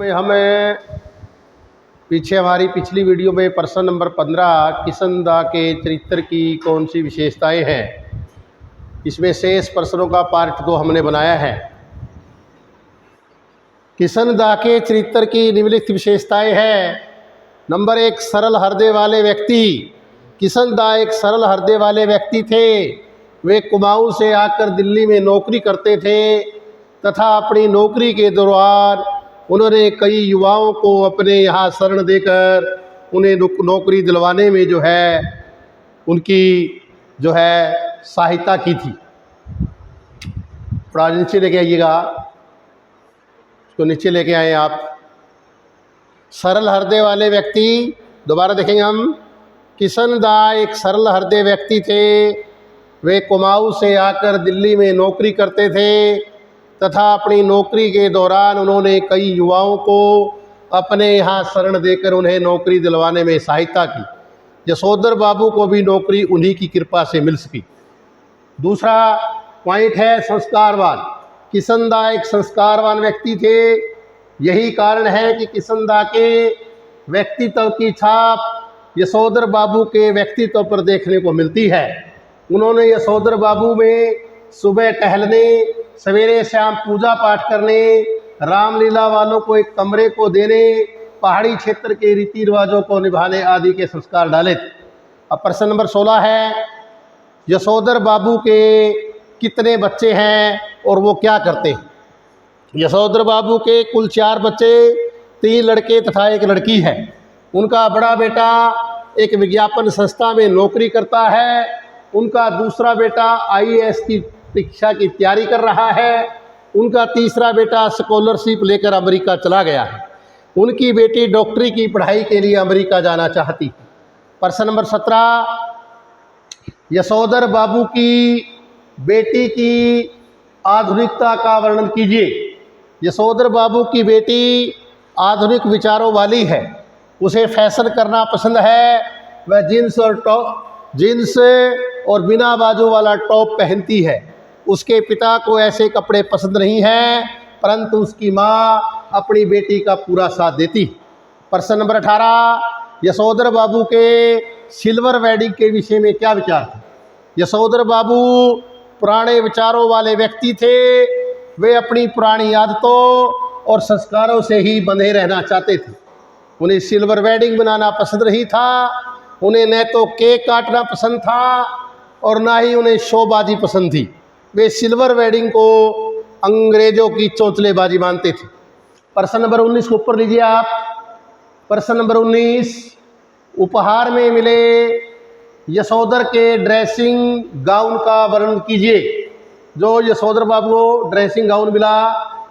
में हमें पीछे हमारी पिछली वीडियो में प्रश्न नंबर 15 किशन दा के चरित्र की कौन सी विशेषताएं हैं, इसमें शेष प्रश्नों का पार्ट 2 हमने बनाया है। किशन दा के चरित्र की निम्नलिखित विशेषताएं हैं। नंबर 1, सरल हृदय वाले व्यक्ति। किशन दा एक सरल हृदय वाले व्यक्ति थे। वे कुमाऊं से आकर दिल्ली में नौकरी करते थे तथा अपनी नौकरी के दौरान उन्होंने कई युवाओं को अपने यहाँ शरण देकर उन्हें नौकरी दिलवाने में उनकी सहायता की थी। थोड़ा नीचे लेके आइएगा, उसको नीचे लेके आए आप। सरल हृदय वाले व्यक्ति, दोबारा देखेंगे हम। किशन दा एक सरल हृदय व्यक्ति थे। वे कुमाऊं से आकर दिल्ली में नौकरी करते थे तथा अपनी नौकरी के दौरान उन्होंने कई युवाओं को अपने यहाँ शरण देकर उन्हें नौकरी दिलवाने में सहायता की। यशोधर बाबू को भी नौकरी उन्हीं की कृपा से मिल सकी। दूसरा पॉइंट है संस्कारवान। किशन दा एक संस्कारवान व्यक्ति थे। यही कारण है कि किशन दा के व्यक्तित्व की छाप यशोधर बाबू के व्यक्तित्व पर देखने को मिलती है। उन्होंने यशोधर बाबू में सुबह टहलने, सवेरे शाम पूजा पाठ करने, रामलीला वालों को एक कमरे को देने, पहाड़ी क्षेत्र के रीति रिवाजों को निभाने आदि के संस्कार डाले थे। अब प्रश्न नंबर 16 है, यशोधर बाबू के कितने बच्चे हैं और वो क्या करते हैं? यशोधर बाबू के कुल 4 बच्चे, 3 लड़के तथा 1 लड़की है। उनका बड़ा बेटा एक विज्ञापन संस्था में नौकरी करता है। उनका दूसरा बेटा IAS की परीक्षा की तैयारी कर रहा है। उनका तीसरा बेटा स्कॉलरशिप लेकर अमेरिका चला गया है। उनकी बेटी डॉक्टरी की पढ़ाई के लिए अमेरिका जाना चाहती है। प्रश्न नंबर 17, यशोधर बाबू की बेटी की आधुनिकता का वर्णन कीजिए। यशोधर बाबू की बेटी आधुनिक विचारों वाली है। उसे फैशन करना पसंद है। वह जीन्स और बिना बाजू वाला टॉप पहनती है। उसके पिता को ऐसे कपड़े पसंद नहीं हैं, परंतु उसकी माँ अपनी बेटी का पूरा साथ देती। प्रश्न नंबर 18, यशोधर बाबू के सिल्वर वेडिंग के विषय में क्या विचार थे? यशोधर बाबू पुराने विचारों वाले व्यक्ति थे। वे अपनी पुरानी आदतों और संस्कारों से ही बंधे रहना चाहते थे। उन्हें सिल्वर वेडिंग बनाना पसंद नहीं था। उन्हें न तो केक काटना पसंद था और ना ही उन्हें शोबाजी पसंद थी। वे सिल्वर वेडिंग को अंग्रेजों की चौंचलेबाजी मानते थे। प्रश्न नंबर 19 को ऊपर लीजिए आप। प्रश्न नंबर 19, उपहार में मिले यशोधर के ड्रेसिंग गाउन का वर्णन कीजिए। जो यशोधर बाबू को ड्रेसिंग गाउन मिला,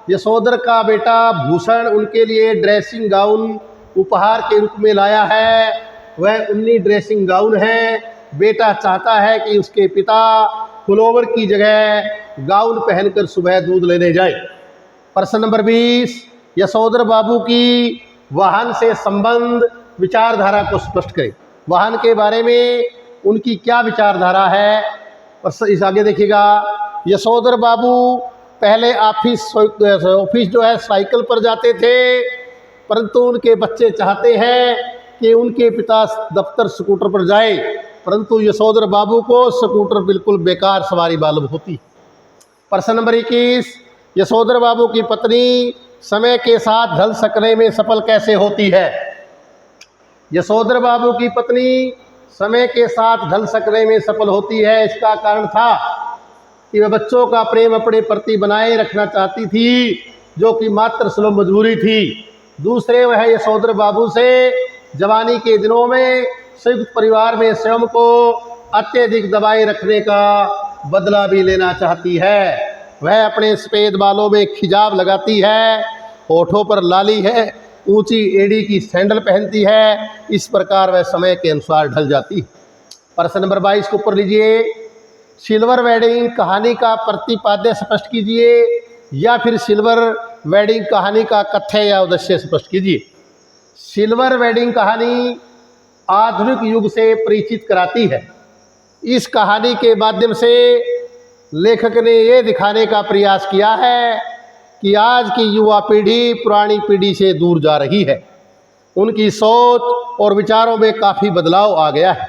यशोधर का बेटा भूषण उनके लिए ड्रेसिंग गाउन उपहार के रूप में लाया है। वह 19 ड्रेसिंग गाउन है। बेटा चाहता है कि उसके पिता पुलोवर की जगह गाउन पहनकर सुबह दूध लेने जाए। प्रश्न नंबर 20, यशोधर बाबू की वाहन से संबंध विचारधारा को स्पष्ट करें। वाहन के बारे में उनकी क्या विचारधारा है? इस आगे देखिएगा। यशोधर बाबू पहले ऑफिस साइकिल पर जाते थे, परंतु उनके बच्चे चाहते हैं कि उनके पिता दफ्तर स्कूटर पर जाए, परंतु यशोधर बाबू को स्कूटर बिल्कुल बेकार सवारी मालूम होती। प्रश्न नंबर 21, यशोधर बाबू की पत्नी समय के साथ ढल सकने में सफल कैसे होती है? यशोधर बाबू की पत्नी समय के साथ ढल सकने में सफल होती है। इसका कारण था कि वह बच्चों का प्रेम अपने प्रति बनाए रखना चाहती थी, जो कि मात्र सुलभ मजबूरी थी। दूसरे, वह यशोधर बाबू से जवानी के दिनों में संयुक्त परिवार में स्वयं को अत्यधिक दबाए रखने का बदला भी लेना चाहती है। वह अपने सफ़ेद बालों में खिजाब लगाती है, होठों पर लाली है, ऊंची एड़ी की सैंडल पहनती है। इस प्रकार वह समय के अनुसार ढल जाती। प्रश्न नंबर 22 को ऊपर लीजिए। सिल्वर वेडिंग कहानी का प्रतिपाद्य स्पष्ट कीजिए या फिर सिल्वर वेडिंग कहानी का कथ्य या उद्देश्य स्पष्ट कीजिए। सिल्वर वेडिंग कहानी आधुनिक युग से परिचित कराती है। इस कहानी के माध्यम से लेखक ने ये दिखाने का प्रयास किया है कि आज की युवा पीढ़ी पुरानी पीढ़ी से दूर जा रही है। उनकी सोच और विचारों में काफ़ी बदलाव आ गया है।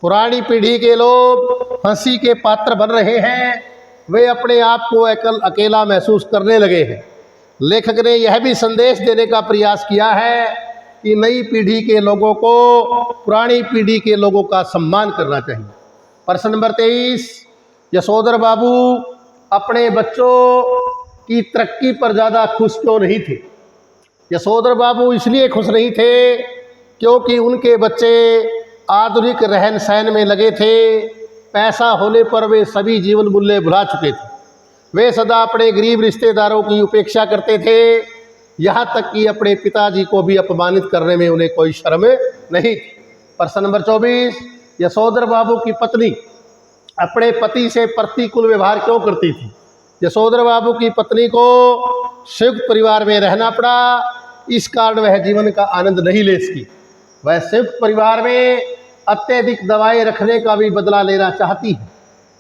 पुरानी पीढ़ी के लोग हंसी के पात्र बन रहे हैं, वे अपने आप को अकेला महसूस करने लगे हैं। लेखक ने यह भी संदेश देने का प्रयास किया है कि नई पीढ़ी के लोगों को पुरानी पीढ़ी के लोगों का सम्मान करना चाहिए। प्रश्न नंबर 23, यशोधर बाबू अपने बच्चों की तरक्की पर ज़्यादा खुश क्यों नहीं थे? यशोधर बाबू इसलिए खुश नहीं थे क्योंकि उनके बच्चे आधुनिक रहन सहन में लगे थे। पैसा होने पर वे सभी जीवन मूल्य भुला चुके थे। वे सदा अपने गरीब रिश्तेदारों की उपेक्षा करते थे, यहाँ तक कि अपने पिताजी को भी अपमानित करने में उन्हें कोई शर्म नहीं थी। प्रश्न नंबर 24, यशोधर बाबू की पत्नी अपने पति से प्रतिकूल व्यवहार क्यों करती थी? यशोधर बाबू की पत्नी को संयुक्त परिवार में रहना पड़ा, इस कारण वह जीवन का आनंद नहीं ले सकी। वह संयुक्त परिवार में अत्यधिक दबाए रखने का भी बदला लेना चाहती है,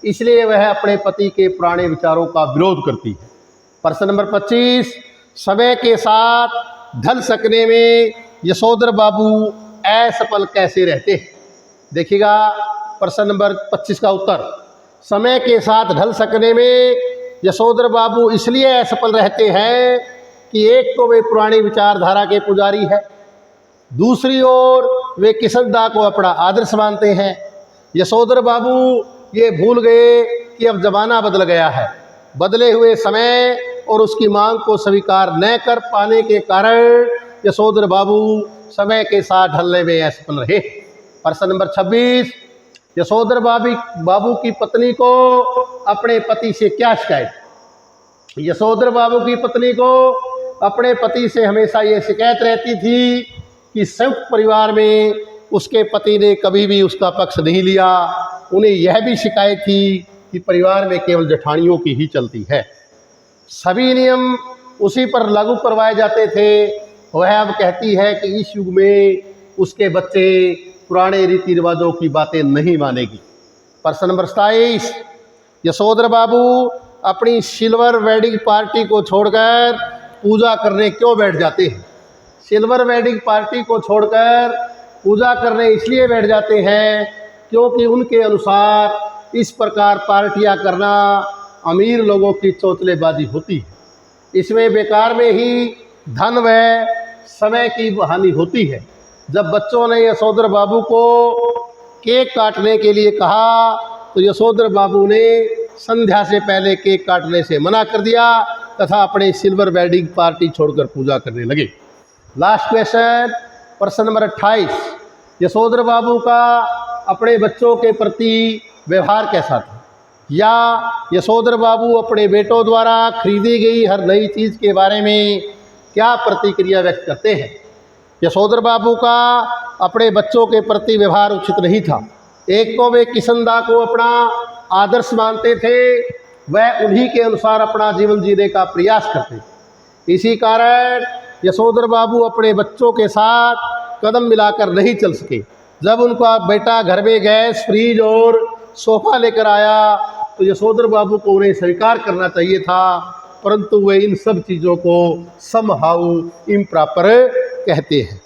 इसलिए वह अपने पति के पुराने विचारों का विरोध करती है। प्रश्न नंबर 25, समय के साथ ढल सकने में यशोधर बाबू असफल कैसे रहते हैं? देखिएगा प्रश्न नंबर 25 का उत्तर, समय के साथ ढल सकने में यशोधर बाबू इसलिए असफल रहते हैं कि एक तो वे पुरानी विचारधारा के पुजारी हैं, दूसरी ओर वे किशनदा को अपना आदर्श मानते हैं। यशोधर बाबू ये भूल गए कि अब ज़माना बदल गया है। बदले हुए समय और उसकी मांग को स्वीकार न कर पाने के कारण यशोधर बाबू समय के साथ ढलने में असफल रहे। प्रश्न नंबर 26, यशोधर बाबू की पत्नी को अपने पति से क्या शिकायत? यशोधर बाबू की पत्नी को अपने पति से हमेशा ये शिकायत रहती थी कि संयुक्त परिवार में उसके पति ने कभी भी उसका पक्ष नहीं लिया। उन्हें यह भी शिकायत थी कि परिवार में केवल जेठानियों की ही चलती है, सभी नियम उसी पर लागू करवाए जाते थे। वह अब कहती है कि इस युग में उसके बच्चे पुराने रीति रिवाजों की बातें नहीं मानेगी। प्रश्न नंबर 27, यशोधर बाबू अपनी सिल्वर वेडिंग पार्टी को छोड़कर पूजा करने क्यों बैठ जाते हैं? सिल्वर वेडिंग पार्टी को छोड़कर पूजा करने इसलिए बैठ जाते हैं क्योंकि उनके अनुसार इस प्रकार पार्टियां करना अमीर लोगों की चौतलेबाजी होती है। इसमें बेकार में ही धन व समय की हानि होती है। जब बच्चों ने यशोधर बाबू को केक काटने के लिए कहा तो यशोधर बाबू ने संध्या से पहले केक काटने से मना कर दिया तथा अपने सिल्वर वेडिंग पार्टी छोड़कर पूजा करने लगे। लास्ट क्वेश्चन, प्रश्न नंबर 28, यशोधर बाबू का अपने बच्चों के प्रति व्यवहार कैसा था? या यशोधर बाबू अपने बेटों द्वारा खरीदी गई हर नई चीज़ के बारे में क्या प्रतिक्रिया व्यक्त करते हैं? यशोधर बाबू का अपने बच्चों के प्रति व्यवहार उचित नहीं था। एक तो वे किशनदा को अपना आदर्श मानते थे, वह उन्हीं के अनुसार अपना जीवन जीने का प्रयास करते। इसी कारण यशोधर बाबू अपने बच्चों के साथ कदम मिलाकर नहीं चल सके। जब उनका बेटा घर में गैस, फ्रिज और सोफ़ा लेकर आया तो यशोधर बाबू को उन्हें स्वीकार करना चाहिए था, परंतु वे इन सब चीज़ों को समहाउ इम्प्रॉपर कहते हैं।